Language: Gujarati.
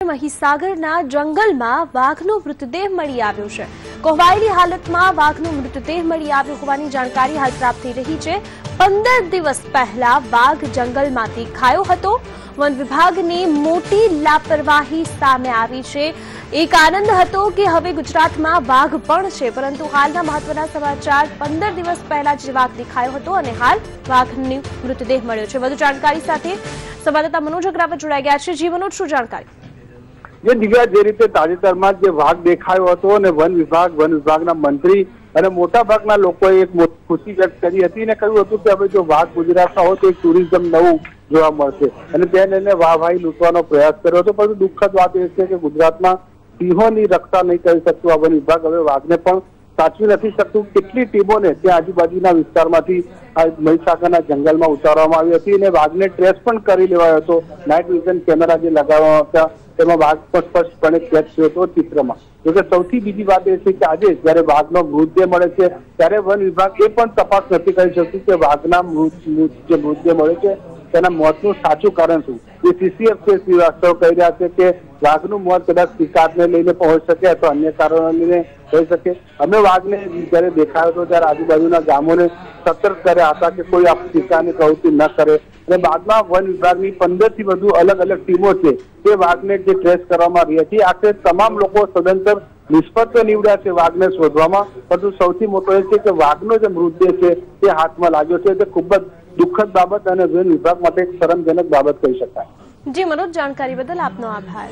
મહીસાગરના જંગલમાં વાઘનો મૃતદેહ મળી આવ્યો છે। કોહવાયેલી હાલતમાં વાઘનો મૃતદેહ મળી આવ્યો હોવાની જાણકારી હાલ પ્રાપ્ત થઈ રહી છે। 15 દિવસ પહેલા વાઘ જંગલમાંથી ખાયો હતો। વન વિભાગની મોટી લાપરવાહી સામે આવી છે। એક આનંદ હતો કે હવે ગુજરાતમાં વાઘ પણ છે, પરંતુ હાલના મહત્વના સમાચાર 15 દિવસ પહેલા જે વાઘ દેખાયો હતો અને હાલ વાઘનો મૃતદેહ મળ્યો છે। વધુ જાણકારી સાથે સંવાદદાતા મનોજ અગ્રાવત જોડાઈ ગયા છે। જી મનોજ, શું જાણકારી? દિવ્યા, જે રીતે તાજેતરમાં જે વાઘ દેખાયો હતો અને વન વિભાગના મંત્રી અને મોટાભાગના લોકોએ એક ખુશી વ્યક્ત કરી હતી અને કહ્યું હતું કે હવે જો વાઘ ગુજરાતમાં હોય તો એક ટુરિઝમ નવું જોવા મળશે અને તે લઈને વાહવાહી લૂંટવાનો પ્રયાસ કર્યો હતો। પરંતુ દુઃખદ વાત એ છે કે ગુજરાતમાં સિંહોની રક્ષા નહીં કરી શકતું આ વન વિભાગ હવે વાઘને પણ સાચવી નથી શકતું। કેટલી ટીમોને ત્યાં આજુબાજુના વિસ્તારમાંથી મહીસાગરના જંગલમાં ઉતારવામાં આવી હતી અને વાઘને ટ્રેસ પણ કરી લેવાયો હતો। નાઇટ વિઝન કેમેરા જે લગાવવામાં હતા તેમાં વાઘ પણ સ્પષ્ટપણે કેદ થયો હતો ચિત્રમાં। જોકે સૌથી બીજી વાત એ છે કે આજે જયારે વાઘનો મૃતદેહ મળે છે ત્યારે વન વિભાગ એ પણ તપાસ નથી કરી શકતું કે વાઘના જે મૃતદેહ મળે છે તેના મોતનું સાચું કારણ શું। એ CCF શ્રીવાસ્તવ કહી રહ્યા છે કે વાઘનું મોત કદાચ શિકારને લઈને હોઈ શકે અથવા અન્ય કારણોને લઈને હોઈ શકે। અમે વાઘને જયારે દેખાયો હતો ત્યારે આજુબાજુના ગામોને સતર્ક કર્યા હતા કે કોઈ આ શિકારની પ્રવૃત્તિ ન કરે અને બાદમાં વન વિભાગની 15 થી વધુ અલગ અલગ ટીમો છે તે વાઘને જે ટ્રેસ કરવામાં આવી હતી। આખરે તમામ લોકો સદંતર નિષ્ફળ નીવડ્યા છે વાઘને શોધવામાં, પરંતુ સૌથી મોટો એ છે કે વાઘનો જે મૃતદેહ છે તે હાથમાં લાગ્યો છે તે ખૂબ જ દુઃખદ બાબત અને વન વિભાગ માટે એક શરમજનક બાબત કહી શકાય। જી મનોજ, જાણકારી બદલ આપનો આભાર।